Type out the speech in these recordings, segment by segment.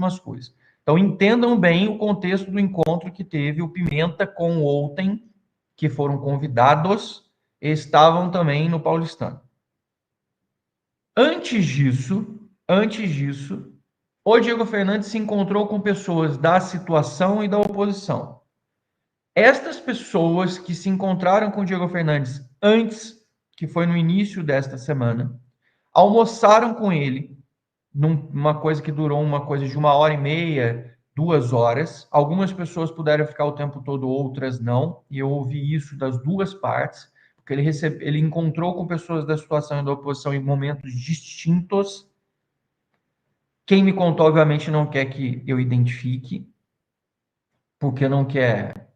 umas coisas. Então, entendam bem o contexto do encontro que teve o Pimenta com o Outen, que foram convidados e estavam também no Paulistano. Antes disso, o Diego Fernandes se encontrou com pessoas da situação e da oposição. Estas pessoas que se encontraram com o Diego Fernandes antes, que foi no início desta semana, almoçaram com ele numa coisa que durou uma coisa de 1h30, 2 horas. Algumas pessoas puderam ficar o tempo todo, outras não, e eu ouvi isso das duas partes, porque ele encontrou com pessoas da situação e da oposição em momentos distintos. Quem me contou, obviamente, não quer que eu identifique, porque não quer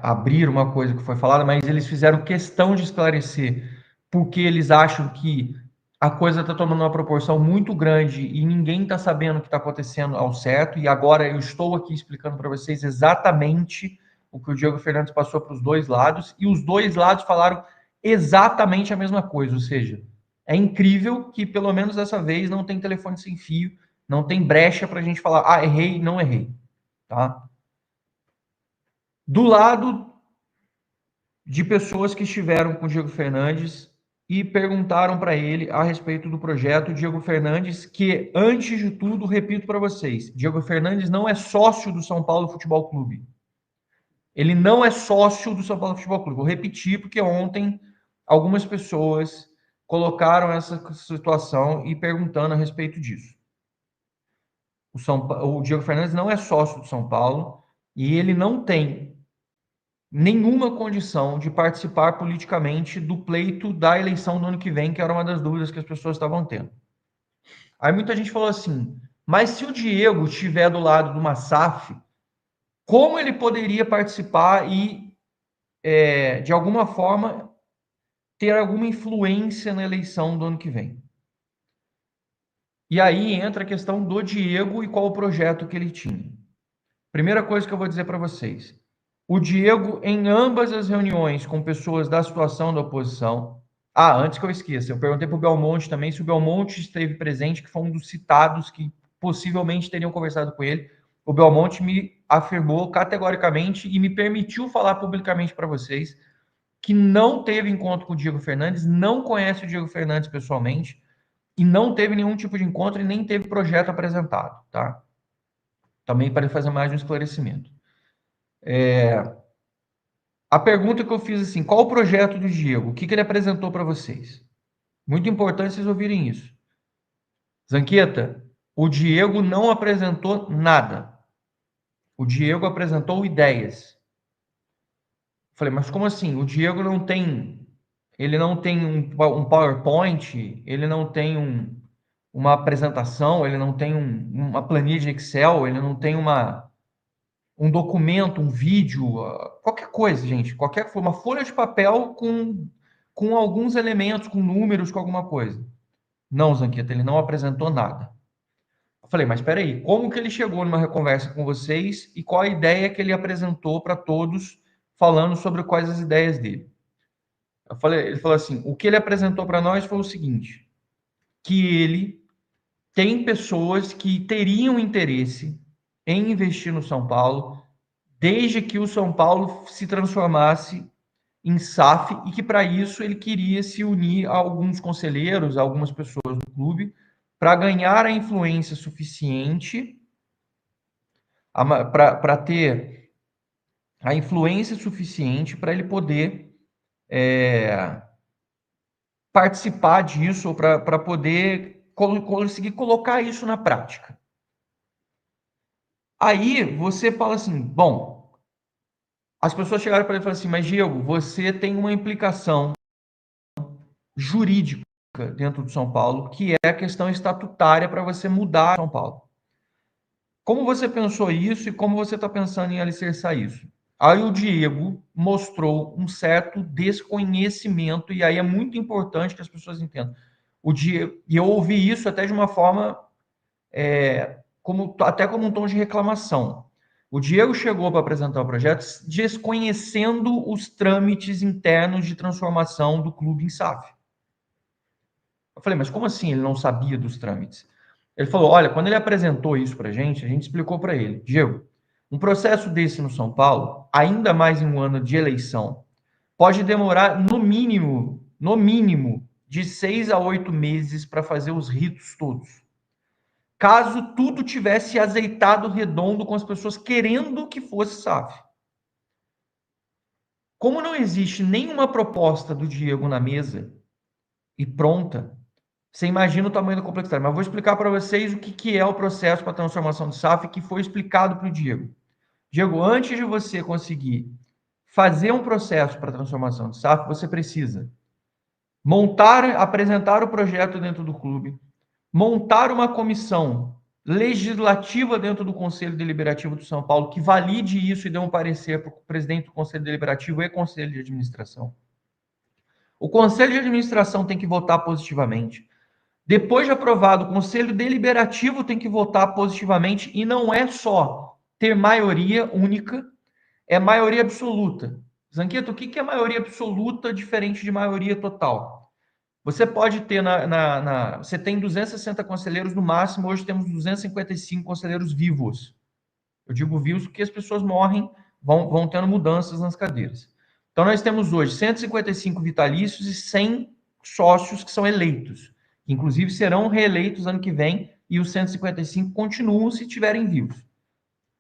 abrir uma coisa que foi falada, mas eles fizeram questão de esclarecer porque eles acham que a coisa está tomando uma proporção muito grande e ninguém está sabendo o que está acontecendo ao certo, e agora eu estou aqui explicando para vocês exatamente o que o Diego Fernandes passou para os dois lados, e os dois lados falaram exatamente a mesma coisa, ou seja, é incrível que pelo menos dessa vez não tem telefone sem fio, não tem brecha para a gente falar, errei, não errei, tá? Do lado de pessoas que estiveram com o Diego Fernandes e perguntaram para ele a respeito do projeto Diego Fernandes, que, antes de tudo, repito para vocês, Diego Fernandes não é sócio do São Paulo Futebol Clube. Ele não é sócio do São Paulo Futebol Clube. Vou repetir, porque ontem algumas pessoas colocaram essa situação e perguntando a respeito disso. O Diego Fernandes não é sócio do São Paulo e ele não tem nenhuma condição de participar politicamente do pleito da eleição do ano que vem, que era uma das dúvidas que as pessoas estavam tendo. Aí muita gente falou assim, mas se o Diego estiver do lado de uma SAF, como ele poderia participar e, de alguma forma, ter alguma influência na eleição do ano que vem? E aí entra a questão do Diego e qual o projeto que ele tinha. Primeira coisa que eu vou dizer para vocês, o Diego, em ambas as reuniões com pessoas da situação da oposição... antes que eu esqueça, eu perguntei para o Belmonte também se o Belmonte esteve presente, que foi um dos citados que possivelmente teriam conversado com ele. O Belmonte me afirmou categoricamente e me permitiu falar publicamente para vocês que não teve encontro com o Diego Fernandes, não conhece o Diego Fernandes pessoalmente e não teve nenhum tipo de encontro e nem teve projeto apresentado, tá? Também para fazer mais um esclarecimento. A pergunta que eu fiz assim, qual o projeto do Diego? O que ele apresentou para vocês? Muito importante vocês ouvirem isso. Zanqueta, o Diego não apresentou nada. O Diego apresentou ideias. Falei, mas como assim? O Diego não tem... Ele não tem um PowerPoint, ele não tem uma apresentação, ele não tem uma planilha de Excel, ele não tem um documento, um vídeo, qualquer coisa, gente, uma folha de papel com alguns elementos, com números, com alguma coisa. Não, Zanqueta, ele não apresentou nada. Eu falei, mas espera aí, como que ele chegou numa conversa com vocês e qual a ideia que ele apresentou para todos, falando sobre quais as ideias dele? Ele falou assim, o que ele apresentou para nós foi o seguinte, que ele tem pessoas que teriam interesse em investir no São Paulo, desde que o São Paulo se transformasse em SAF, e que para isso ele queria se unir a alguns conselheiros, a algumas pessoas do clube, para ganhar a influência suficiente, para ter a influência suficiente para ele poder participar disso, ou para poder conseguir colocar isso na prática. Aí você fala assim, bom, as pessoas chegaram para ele e falaram assim, mas Diego, você tem uma implicação jurídica dentro do São Paulo, que é a questão estatutária para você mudar São Paulo. Como você pensou isso e como você está pensando em alicerçar isso? Aí o Diego mostrou um certo desconhecimento, e aí é muito importante que as pessoas entendam. O Diego, e eu ouvi isso até de uma forma, até como um tom de reclamação. O Diego chegou para apresentar o projeto desconhecendo os trâmites internos de transformação do clube em SAF. Eu falei, mas como assim ele não sabia dos trâmites? Ele falou, olha, quando ele apresentou isso para a gente explicou para ele, Diego, um processo desse no São Paulo, ainda mais em um ano de eleição, pode demorar no mínimo, de 6 a 8 meses para fazer os ritos todos. Caso tudo tivesse azeitado redondo com as pessoas querendo que fosse SAF. Como não existe nenhuma proposta do Diego na mesa e pronta, você imagina o tamanho da complexidade. Mas eu vou explicar para vocês o que é o processo para a transformação de SAF que foi explicado para o Diego. Diego, antes de você conseguir fazer um processo para a transformação de SAF, você precisa apresentar o projeto dentro do clube, montar uma comissão legislativa dentro do Conselho Deliberativo do São Paulo que valide isso e dê um parecer para o presidente do Conselho Deliberativo e Conselho de Administração. O Conselho de Administração tem que votar positivamente. Depois de aprovado, o Conselho Deliberativo tem que votar positivamente e não é só ter maioria única, é maioria absoluta. Zanqueto, o que é maioria absoluta diferente de maioria total? Você pode ter você tem 260 conselheiros no máximo, hoje temos 255 conselheiros vivos. Eu digo vivos porque as pessoas morrem, vão tendo mudanças nas cadeiras. Então nós temos hoje 155 vitalícios e 100 sócios que são eleitos, que inclusive serão reeleitos ano que vem, e os 155 continuam se estiverem vivos.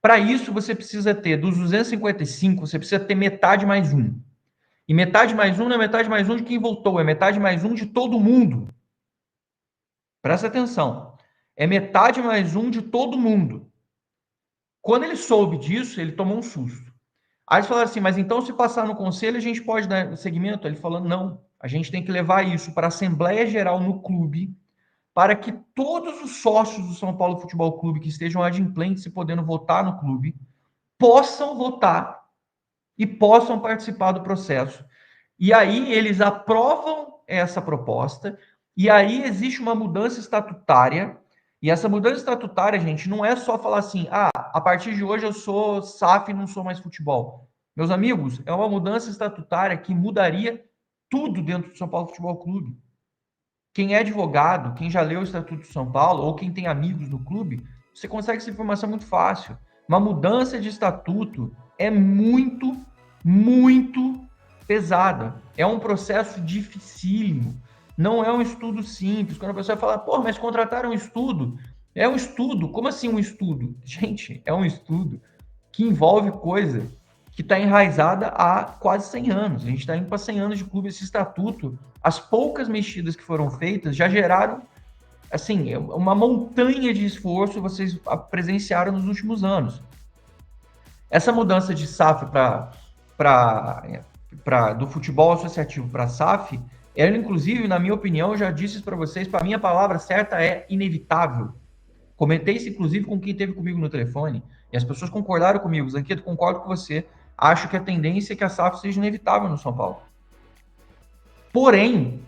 Para isso, você precisa ter, dos 255, você precisa ter metade mais um. E metade mais um não é metade mais um de quem votou, é metade mais um de todo mundo. Presta atenção. É metade mais um de todo mundo. Quando ele soube disso, ele tomou um susto. Aí eles falaram assim, mas então se passar no conselho, a gente pode dar seguimento? Ele falou, não, a gente tem que levar isso para a Assembleia Geral no clube, para que todos os sócios do São Paulo Futebol Clube que estejam adimplentes e podendo votar no clube, possam votar e possam participar do processo. E aí eles aprovam essa proposta, e aí existe uma mudança estatutária, e essa mudança estatutária, gente, não é só falar assim, a partir de hoje eu sou SAF e não sou mais futebol. Meus amigos, é uma mudança estatutária que mudaria tudo dentro do São Paulo Futebol Clube. Quem é advogado, quem já leu o Estatuto de São Paulo, ou quem tem amigos no clube, você consegue essa informação muito fácil. Uma mudança de estatuto é muito, muito pesada. É um processo dificílimo. Não é um estudo simples. Quando a pessoa fala, pô, mas contrataram um estudo. É um estudo. Como assim um estudo? Gente, é um estudo que envolve coisa que está enraizada há quase 100 anos. A gente está indo para 100 anos de clube. Esse estatuto, as poucas mexidas que foram feitas já geraram, assim, uma montanha de esforço que vocês presenciaram nos últimos anos. Essa mudança de SAF do futebol associativo para SAF, ela, inclusive, na minha opinião, eu já disse isso para vocês, para mim a palavra certa é inevitável. Comentei isso, inclusive, com quem esteve comigo no telefone, e as pessoas concordaram comigo. Zanqueto, concordo com você. Acho que a tendência é que a SAF seja inevitável no São Paulo. Porém,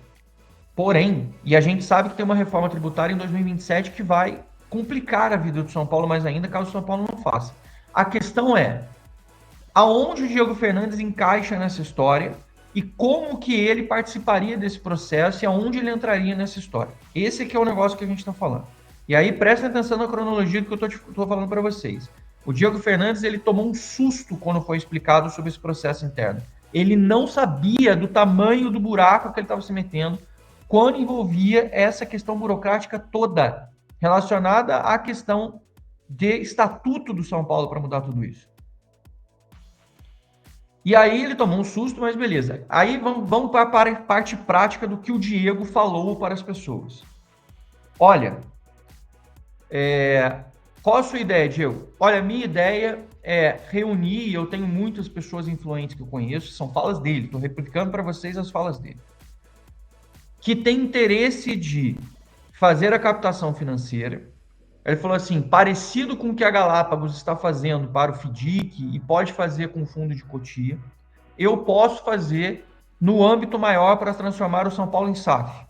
e a gente sabe que tem uma reforma tributária em 2027 que vai complicar a vida do São Paulo mais ainda, caso o São Paulo não faça. A questão é, aonde o Diego Fernandes encaixa nessa história e como que ele participaria desse processo e aonde ele entraria nessa história. Esse aqui é o negócio que a gente está falando. E aí, prestem atenção na cronologia do que eu estou falando para vocês. O Diego Fernandes, ele tomou um susto quando foi explicado sobre esse processo interno. Ele não sabia do tamanho do buraco que ele estava se metendo quando envolvia essa questão burocrática toda, relacionada à questão de estatuto do São Paulo para mudar tudo isso. E aí ele tomou um susto, mas beleza. Aí vamos para a parte prática do que o Diego falou para as pessoas. Olha, qual a sua ideia, Diego? Olha, a minha ideia é reunir, eu tenho muitas pessoas influentes que eu conheço, são falas dele, estou replicando para vocês as falas dele, que tem interesse de fazer a captação financeira. Ele falou assim, parecido com o que a Galápagos está fazendo para o FDIC e pode fazer com o fundo de Cotia, eu posso fazer no âmbito maior para transformar o São Paulo em SAF.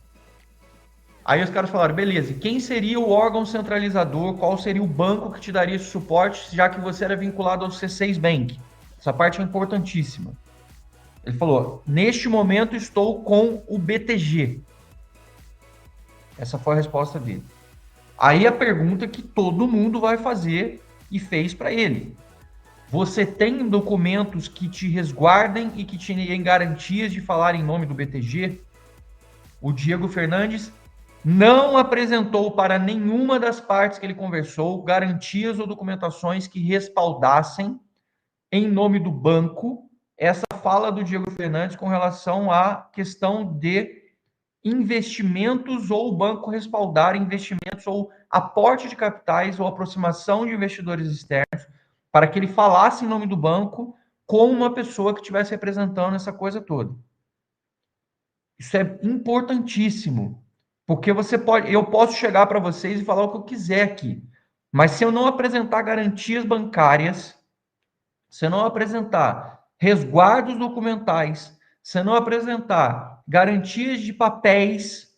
Aí os caras falaram, beleza, quem seria o órgão centralizador, qual seria o banco que te daria esse suporte, já que você era vinculado ao C6 Bank? Essa parte é importantíssima. Ele falou, neste momento estou com o BTG. Essa foi a resposta dele. Aí a pergunta que todo mundo vai fazer e fez para ele: você tem documentos que te resguardem e que te deem garantias de falar em nome do BTG? O Diego Fernandes não apresentou para nenhuma das partes que ele conversou garantias ou documentações que respaldassem, em nome do banco, essa fala do Diego Fernandes com relação à questão de investimentos ou o banco respaldar investimentos ou aporte de capitais ou aproximação de investidores externos para que ele falasse em nome do banco como uma pessoa que estivesse representando essa coisa toda. Isso é importantíssimo, porque eu posso chegar para vocês e falar o que eu quiser aqui, mas se eu não apresentar garantias bancárias, se eu não apresentar resguardos documentais, se eu não apresentar garantias de papéis,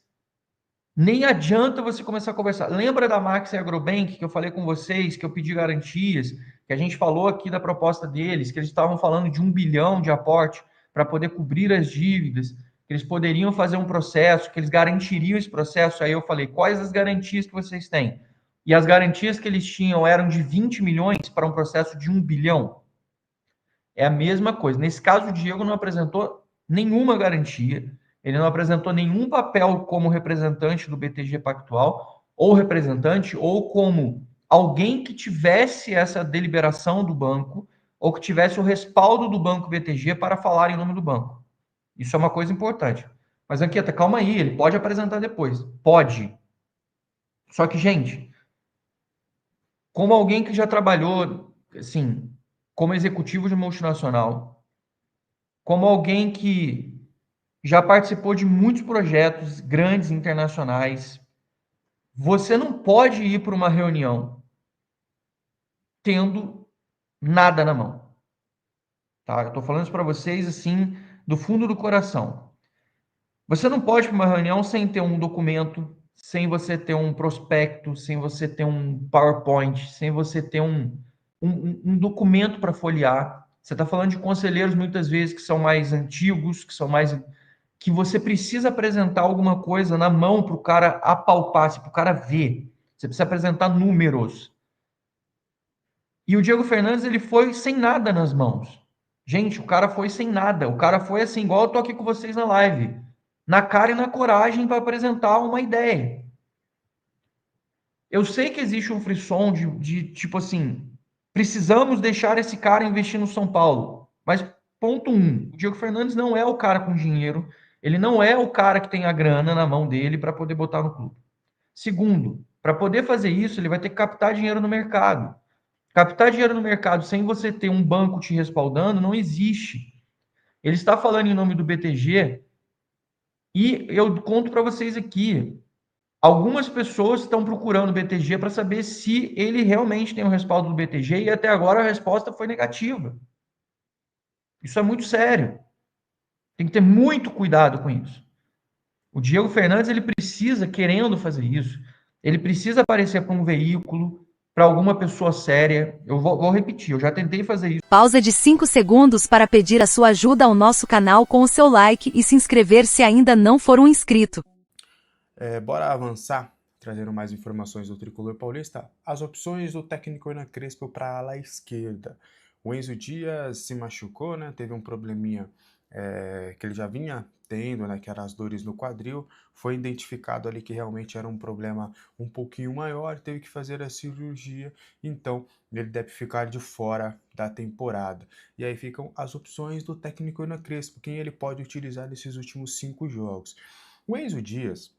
nem adianta você começar a conversar. Lembra da Max Agrobank que eu falei com vocês, que eu pedi garantias, que a gente falou aqui da proposta deles, que eles estavam falando de 1 bilhão de aporte para poder cobrir as dívidas, que eles poderiam fazer um processo, que eles garantiriam esse processo. Aí eu falei, quais as garantias que vocês têm? E as garantias que eles tinham eram de 20 milhões para um processo de 1 bilhão. É a mesma coisa. Nesse caso, o Diego não apresentou nenhuma garantia, ele não apresentou nenhum papel como representante do BTG Pactual, ou representante, ou como alguém que tivesse essa deliberação do banco, ou que tivesse o respaldo do banco BTG para falar em nome do banco. Isso é uma coisa importante. Mas, Anquieta, calma aí, ele pode apresentar depois. Pode. Só que, gente, como alguém que já trabalhou, assim, como executivo de multinacional, como alguém que já participou de muitos projetos grandes internacionais, você não pode ir para uma reunião tendo nada na mão, tá? Eu estou falando isso para vocês assim do fundo do coração. Você não pode ir para uma reunião sem ter um documento, sem você ter um prospecto, sem você ter um PowerPoint, sem você ter um documento para folhear. Você está falando de conselheiros muitas vezes que são mais antigos, que você precisa apresentar alguma coisa na mão para o cara apalpar, para o cara ver. Você precisa apresentar números. E o Diego Fernandes, ele foi sem nada nas mãos. Gente, o cara foi sem nada. O cara foi assim, igual eu tô aqui com vocês na live. Na cara e na coragem para apresentar uma ideia. Eu sei que existe um frisson de tipo assim, precisamos deixar esse cara investir no São Paulo. Mas, ponto um, o Diego Fernandes não é o cara com dinheiro, ele não é o cara que tem a grana na mão dele para poder botar no clube. Segundo, para poder fazer isso, ele vai ter que captar dinheiro no mercado. Captar dinheiro no mercado sem você ter um banco te respaldando não existe. Ele está falando em nome do BTG e eu conto para vocês aqui. Algumas pessoas estão procurando o BTG para saber se ele realmente tem o respaldo do BTG e até agora a resposta foi negativa. Isso é muito sério. Tem que ter muito cuidado com isso. O Diego Fernandes ele precisa, querendo fazer isso, ele precisa aparecer para um veículo, para alguma pessoa séria. Eu vou repetir, eu já tentei fazer isso. Pausa de 5 segundos para pedir a sua ajuda ao nosso canal com o seu like e se inscrever se ainda não for um inscrito. Bora avançar, trazendo mais informações do Tricolor Paulista. As opções do técnico Hernan Crespo para a ala esquerda. O Enzo Dias se machucou, né? Teve um probleminha que ele já vinha tendo, né? Que eram as dores no quadril. Foi identificado ali que realmente era um problema um pouquinho maior, teve que fazer a cirurgia, então ele deve ficar de fora da temporada. E aí ficam as opções do técnico Hernan Crespo, quem ele pode utilizar nesses últimos 5 jogos. O Enzo Dias,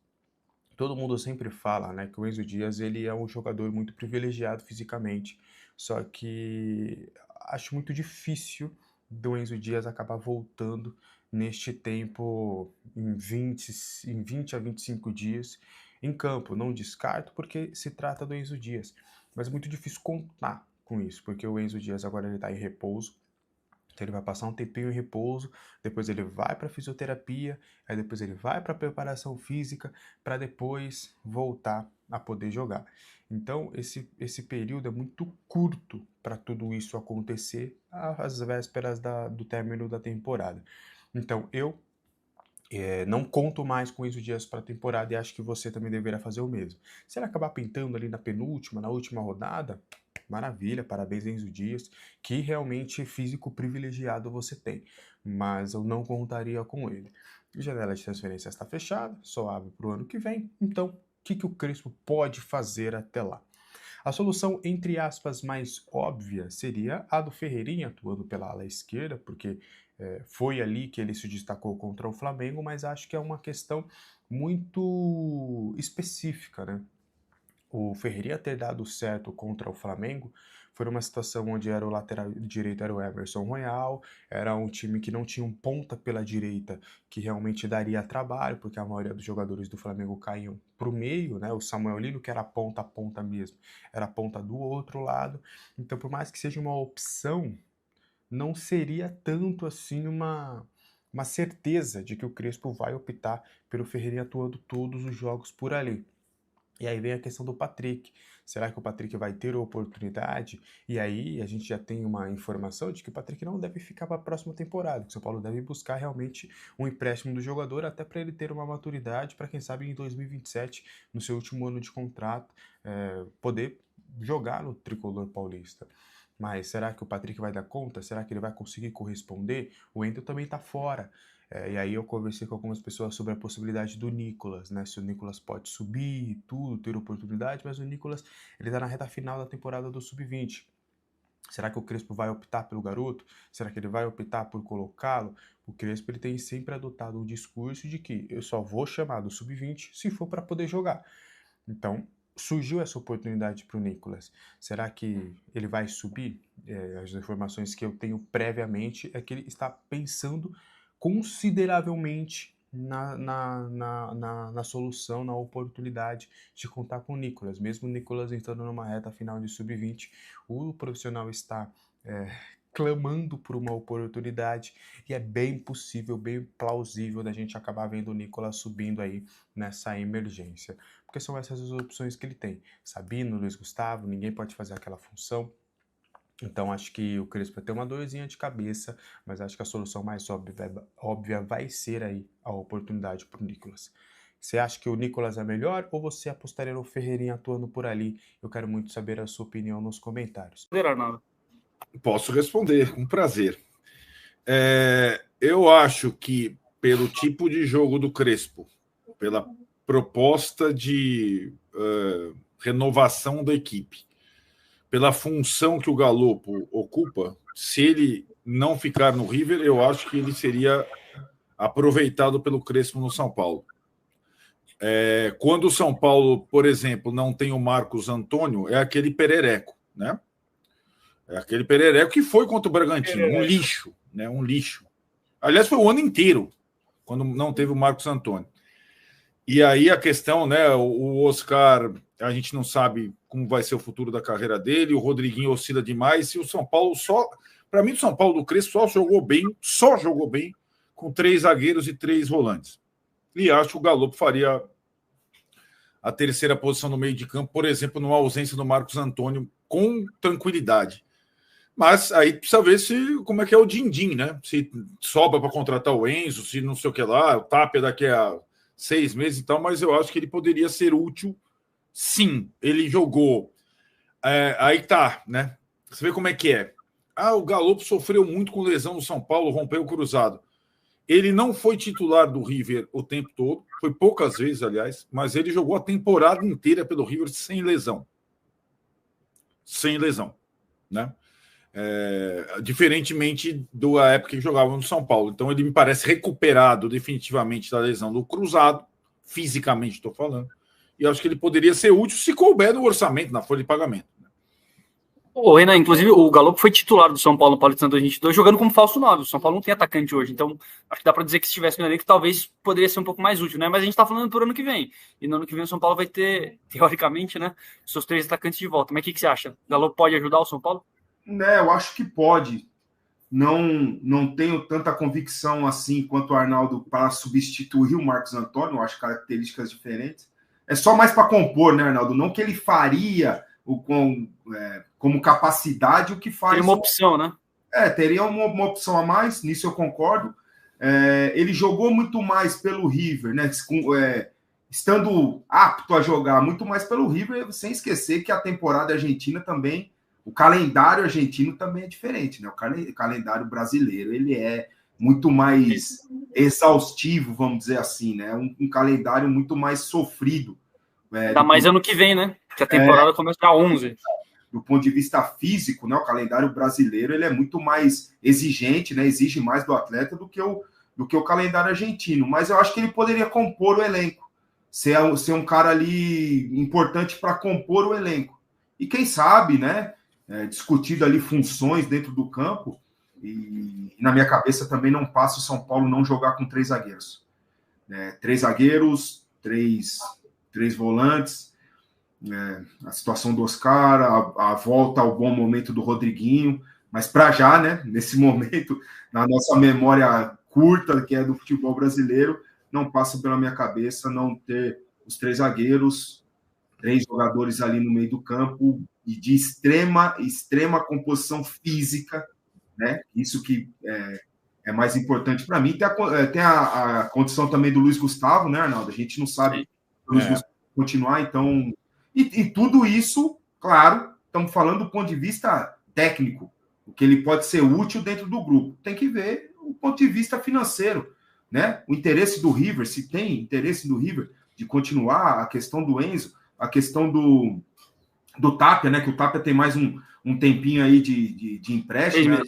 todo mundo sempre fala, né, que o Enzo Dias ele é um jogador muito privilegiado fisicamente, só que acho muito difícil do Enzo Dias acabar voltando neste tempo em 20 a 25 dias em campo. Não descarto porque se trata do Enzo Dias, mas é muito difícil contar com isso, porque o Enzo Dias agora ele está em repouso. Então ele vai passar um tempinho em repouso, depois ele vai para fisioterapia, aí depois ele vai para preparação física, para depois voltar a poder jogar. Então esse período é muito curto para tudo isso acontecer às vésperas do término da temporada. Então eu Não conto mais com Enzo Dias para a temporada e acho que você também deveria fazer o mesmo. Se ele acabar pintando ali na penúltima, na última rodada, maravilha, parabéns Enzo Dias, que realmente físico privilegiado você tem, mas eu não contaria com ele. A janela de transferência está fechada, só abre para o ano que vem, então o que o Crespo pode fazer até lá? A solução, entre aspas, mais óbvia seria a do Ferreirinha atuando pela ala esquerda, porque foi ali que ele se destacou contra o Flamengo, mas acho que é uma questão muito específica, né? O Ferreirinha ter dado certo contra o Flamengo foi uma situação onde era o lateral direito, era o Emerson Royal, era um time que não tinha um ponta pela direita que realmente daria trabalho, porque a maioria dos jogadores do Flamengo caíam para o meio, né? O Samuel Lino, que era a ponta mesmo, era a ponta do outro lado. Então, por mais que seja uma opção, não seria tanto assim uma certeza de que o Crespo vai optar pelo Ferreirinha atuando todos os jogos por ali. E aí vem a questão do Patrick. Será que o Patrick vai ter a oportunidade? E aí a gente já tem uma informação de que o Patrick não deve ficar para a próxima temporada, que o São Paulo deve buscar realmente um empréstimo do jogador, até para ele ter uma maturidade, para quem sabe em 2027, no seu último ano de contrato, poder jogar no tricolor paulista. Mas será que o Patrick vai dar conta? Será que ele vai conseguir corresponder? O Wendel também está fora. E aí eu conversei com algumas pessoas sobre a possibilidade do Nicolas, né? Se o Nicolas pode subir e tudo, ter oportunidade, mas o Nicolas, ele tá na reta final da temporada do Sub-20. Será que o Crespo vai optar pelo garoto? Será que ele vai optar por colocá-lo? O Crespo, ele tem sempre adotado o discurso de que eu só vou chamar do Sub-20 se for para poder jogar. Então, surgiu essa oportunidade para o Nicolas. Será que ele vai subir? As informações que eu tenho previamente é que ele está pensando consideravelmente na solução, na oportunidade de contar com o Nicolas. Mesmo o Nicolas entrando numa reta final de Sub-20, o profissional está clamando por uma oportunidade e é bem possível, bem plausível da gente acabar vendo o Nicolas subindo aí nessa emergência. Porque são essas as opções que ele tem. Sabino, Luiz Gustavo, ninguém pode fazer aquela função. Então acho que o Crespo vai ter uma dorzinha de cabeça, mas acho que a solução mais óbvia vai ser aí a oportunidade para o Nicolas. Você acha que o Nicolas é melhor ou você apostaria no Ferreirinha atuando por ali? Eu quero muito saber a sua opinião nos comentários. Posso responder, com prazer. Eu acho que pelo tipo de jogo do Crespo, pela proposta de renovação da equipe, pela função que o Galopo ocupa, se ele não ficar no River, eu acho que ele seria aproveitado pelo Crespo no São Paulo. Quando o São Paulo, por exemplo, não tem o Marcos Antônio, é aquele perereco, né? É aquele perereco que foi contra o Bragantino, um lixo, né? Um lixo. Aliás, foi o ano inteiro, quando não teve o Marcos Antônio. E aí a questão, né? O Oscar, a gente não sabe como vai ser o futuro da carreira dele, o Rodriguinho oscila demais, e o São Paulo para mim, o São Paulo do Crespo só jogou bem com 3 zagueiros e 3 volantes. E acho que o Galopo faria a terceira posição no meio de campo, por exemplo, numa ausência do Marcos Antônio, com tranquilidade. Mas aí precisa ver como é que é o din-din, né? Se sobra para contratar o Enzo, se não sei o que lá, o Tapia daqui a 6 meses e tal, mas eu acho que ele poderia ser útil, sim. Ele jogou. Aí tá, né? Você vê como é que é. O Galopo sofreu muito com lesão no São Paulo, rompeu o cruzado. Ele não foi titular do River o tempo todo, foi poucas vezes, aliás, mas ele jogou a temporada inteira pelo River sem lesão. Sem lesão, né? Diferentemente da época que jogava no São Paulo. Então ele me parece recuperado definitivamente da lesão do cruzado, fisicamente estou falando, e acho que ele poderia ser útil se couber no orçamento, na folha de pagamento. Renan, inclusive o Galopo foi titular do São Paulo no Paulistano 2022, jogando como falso 9. O São Paulo não tem atacante hoje, então acho que dá para dizer que se estivesse no elenco talvez poderia ser um pouco mais útil, né? Mas a gente está falando por ano que vem, e no ano que vem o São Paulo vai ter, teoricamente, né, seus 3 atacantes de volta. Mas o que você acha? O Galopo pode ajudar o São Paulo? Eu acho que pode. Não tenho tanta convicção assim quanto o Arnaldo para substituir o Marcos Antônio. Eu acho características diferentes. É só mais para compor, né, Arnaldo? Não que ele faria como capacidade o que faz. Teria uma opção, né? Teria uma opção a mais, nisso eu concordo. ele jogou muito mais pelo River, né? Estando apto a jogar muito mais pelo River, sem esquecer que a temporada argentina também, o calendário argentino também é diferente, né? O calendário brasileiro, ele é muito mais exaustivo, vamos dizer assim, né? Um calendário muito mais sofrido. Ainda mais ano que vem, né? Que a temporada começa a 11. Do ponto de vista físico, né? O calendário brasileiro, ele é muito mais exigente, né? Exige mais do atleta do que o calendário argentino. Mas eu acho que ele poderia compor o elenco. Ser um cara ali importante para compor o elenco. E quem sabe, né? Discutido ali funções dentro do campo. E na minha cabeça também não passa o São Paulo não jogar com 3 zagueiros. 3 zagueiros, três volantes, a situação do Oscar, a volta ao bom momento do Rodriguinho, mas para já, né, nesse momento, na nossa memória curta, que é do futebol brasileiro, não passa pela minha cabeça não ter os 3 zagueiros, 3 jogadores ali no meio do campo, e de extrema composição física, né? Isso que é mais importante para mim. Tem a condição também do Luiz Gustavo, né, Arnaldo? A gente não sabe se o Luiz Gustavo continuar, então... E tudo isso, claro, estamos falando do ponto de vista técnico, o que ele pode ser útil dentro do grupo. Tem que ver o ponto de vista financeiro, né? O interesse do River, se tem interesse do River de continuar, a questão do Enzo, a questão do Tapia, né? Que o Tapia tem mais um tempinho aí de empréstimo, né?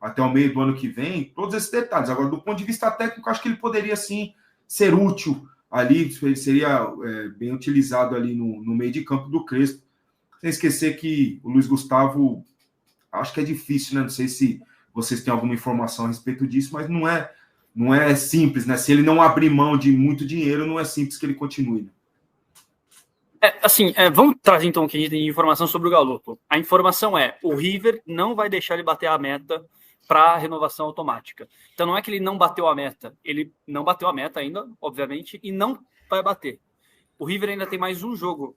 Até o meio do ano que vem, todos esses detalhes. Agora, do ponto de vista técnico, acho que ele poderia, sim, ser útil ali, ele seria bem utilizado ali no meio de campo do Crespo. Sem esquecer que o Luiz Gustavo, acho que é difícil, né? Não sei se vocês têm alguma informação a respeito disso, mas não é simples, né? Se ele não abrir mão de muito dinheiro, não é simples que ele continue. Vamos trazer então o que a gente tem de informação sobre o Galopo. A informação é, o River não vai deixar ele bater a meta para renovação automática. Então não é que ele não bateu a meta, ele não bateu a meta ainda, obviamente, e não vai bater. O River ainda tem mais um jogo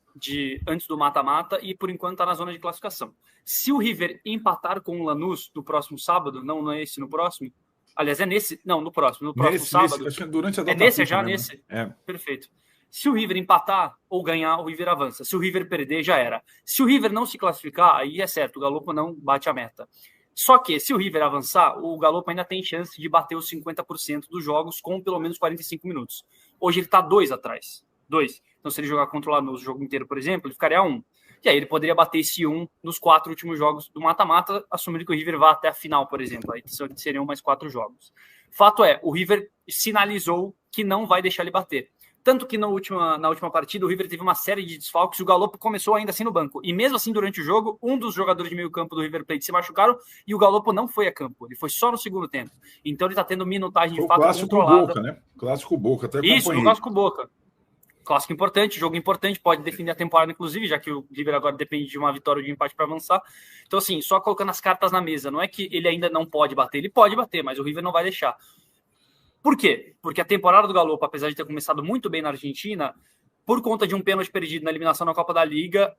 antes do mata-mata e por enquanto está na zona de classificação. Se o River empatar com o Lanús no próximo sábado, não é esse, no próximo, aliás, é nesse, não, no próximo sábado. Durante a data nesse já, mesmo. nesse? Perfeito. Se o River empatar ou ganhar, o River avança. Se o River perder, já era. Se o River não se classificar, aí é certo, o Galopo não bate a meta. Só que, se o River avançar, o Galopo ainda tem chance de bater os 50% dos jogos com pelo menos 45 minutos. Hoje ele está 2 atrás. 2. Então, se ele jogar contra o Lanús o jogo inteiro, por exemplo, ele ficaria 1. E aí ele poderia bater esse 1 nos 4 últimos jogos do mata-mata, assumindo que o River vá até a final, por exemplo. Aí seriam mais 4 jogos. Fato é, o River sinalizou que não vai deixar ele bater. Tanto que na última partida o River teve uma série de desfalques e o Galopo começou ainda assim no banco. E mesmo assim, durante o jogo, um dos jogadores de meio campo do River Plate se machucaram e o Galopo não foi a campo. Ele foi só no segundo tempo. Então ele está tendo minutagem de fato controlada. Boca, né? Clássico Boca, até isso, no Clássico Boca. Clássico importante, jogo importante, pode definir a temporada, inclusive, já que o River agora depende de uma vitória ou de um empate para avançar. Então, assim, só colocando as cartas na mesa. Não é que ele ainda não pode bater, ele pode bater, mas o River não vai deixar. Por quê? Porque a temporada do Galopo, apesar de ter começado muito bem na Argentina, por conta de um pênalti perdido na eliminação na Copa da Liga,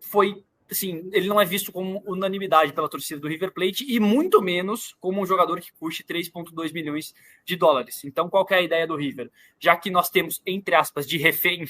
foi, assim, ele não é visto como unanimidade pela torcida do River Plate e muito menos como um jogador que custe 3,2 milhões de dólares. Então, qual que é a ideia do River? Já que nós temos, entre aspas, de refém,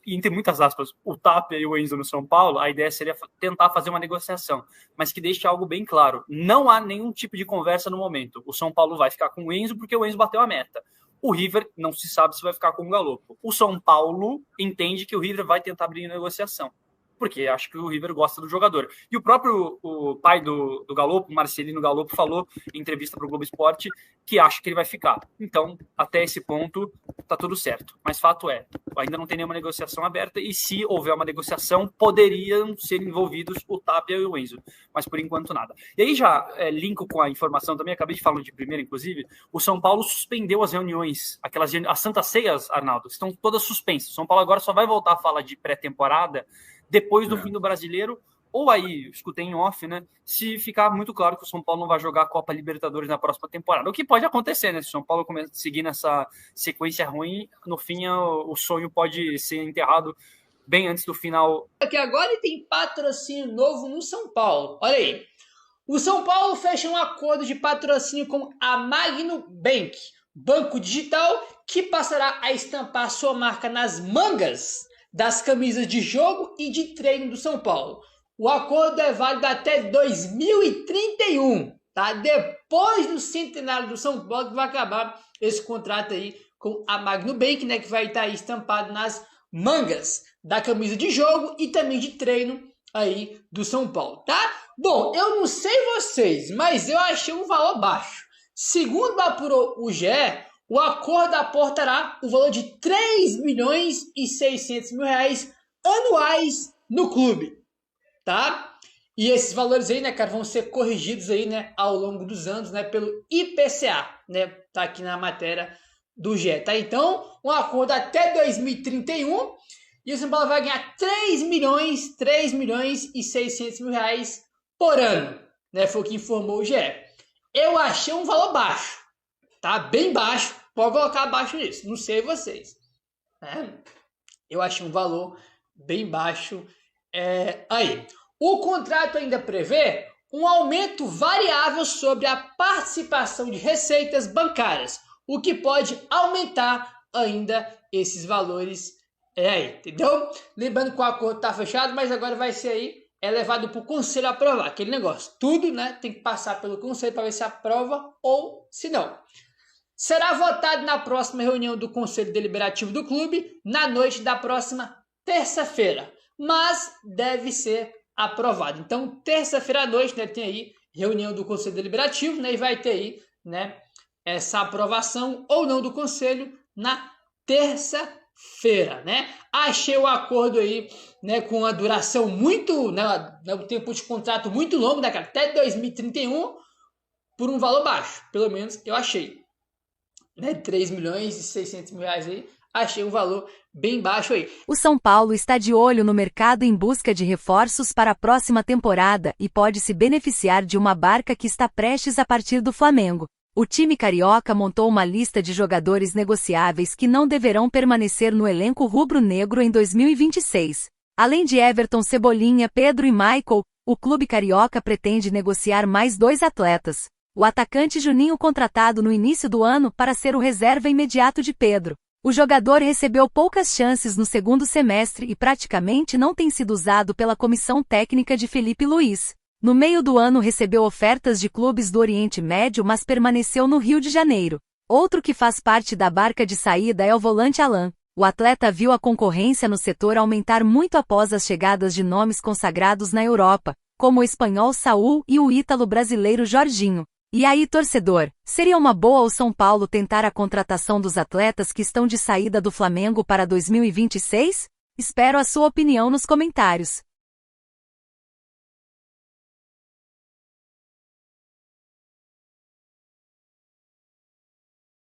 e entre muitas aspas, o Tapia e o Enzo no São Paulo, a ideia seria tentar fazer uma negociação, mas que deixe algo bem claro. Não há nenhum tipo de conversa no momento. O São Paulo vai ficar com o Enzo porque o Enzo bateu a meta. O River não se sabe se vai ficar com o Galopo. O São Paulo entende que o River vai tentar abrir negociação, porque acho que o River gosta do jogador. E o próprio pai do Galopo, Marcelino Galopo, falou em entrevista para o Globo Esporte que acha que ele vai ficar. Então, até esse ponto, tá tudo certo. Mas fato é, ainda não tem nenhuma negociação aberta e se houver uma negociação, poderiam ser envolvidos o Tapia e o Enzo. Mas, por enquanto, nada. E aí já linko com a informação também, acabei de falar de primeira, inclusive, o São Paulo suspendeu as reuniões, as Santas Ceias, Arnaldo, estão todas suspensas. O São Paulo agora só vai voltar a falar de pré-temporada depois do fim do Brasileiro, ou aí, escutei em off, né, se ficar muito claro que o São Paulo não vai jogar a Copa Libertadores na próxima temporada. O que pode acontecer, né? Se o São Paulo começa a seguir nessa sequência ruim, no fim o sonho pode ser enterrado bem antes do final. Porque agora ele tem patrocínio novo no São Paulo. Olha aí. O São Paulo fecha um acordo de patrocínio com a Magno Bank, banco digital que passará a estampar sua marca nas mangas das camisas de jogo e de treino do São Paulo. O acordo é válido até 2031, tá? Depois do centenário do São Paulo que vai acabar esse contrato aí com a Magno Bank, né, que vai estar aí estampado nas mangas da camisa de jogo e também de treino aí do São Paulo, tá? Bom, eu não sei vocês, mas eu achei um valor baixo. Segundo apurou o GE, o acordo aportará o valor de 3.600.000 reais anuais no clube, tá? E esses valores aí, né, cara, vão ser corrigidos aí, né, ao longo dos anos, né, pelo IPCA, né? Tá aqui na matéria do GE, tá? Então, um acordo até 2031 e o São Paulo vai ganhar 3.600.000 reais por ano, né? Foi o que informou o GE. Eu achei um valor baixo, tá? Bem baixo, pode colocar abaixo nisso, não sei vocês, né? Eu achei um valor bem baixo aí. O contrato ainda prevê um aumento variável sobre a participação de receitas bancárias, o que pode aumentar ainda esses valores aí, entendeu? Lembrando que o acordo está fechado, mas agora vai ser aí levado para o conselho aprovar, aquele negócio. Tudo, né, tem que passar pelo conselho para ver se aprova ou se não. Será votado na próxima reunião do Conselho Deliberativo do clube, na noite da próxima terça-feira, mas deve ser aprovado. Então, terça-feira à noite, né, tem aí reunião do Conselho Deliberativo, né, e vai ter aí, né, essa aprovação ou não do Conselho na terça-feira, né? Achei o acordo aí, né, com a duração muito, né, o tempo de contrato muito longo, né, cara, até 2031, por um valor baixo, pelo menos eu achei, né, 3.600.000 reais aí, achei um valor bem baixo aí. O São Paulo está de olho no mercado em busca de reforços para a próxima temporada e pode se beneficiar de uma barca que está prestes a partir do Flamengo. O time carioca montou uma lista de jogadores negociáveis que não deverão permanecer no elenco rubro-negro em 2026. Além de Everton, Cebolinha, Pedro e Michael, o clube carioca pretende negociar mais 2 atletas. O atacante Juninho, contratado no início do ano para ser o reserva imediato de Pedro. O jogador recebeu poucas chances no segundo semestre e praticamente não tem sido usado pela comissão técnica de Felipe Luiz. No meio do ano recebeu ofertas de clubes do Oriente Médio, mas permaneceu no Rio de Janeiro. Outro que faz parte da barca de saída é o volante Alan. O atleta viu a concorrência no setor aumentar muito após as chegadas de nomes consagrados na Europa, como o espanhol Saúl e o ítalo-brasileiro Jorginho. E aí, torcedor, seria uma boa o São Paulo tentar a contratação dos atletas que estão de saída do Flamengo para 2026? Espero a sua opinião nos comentários.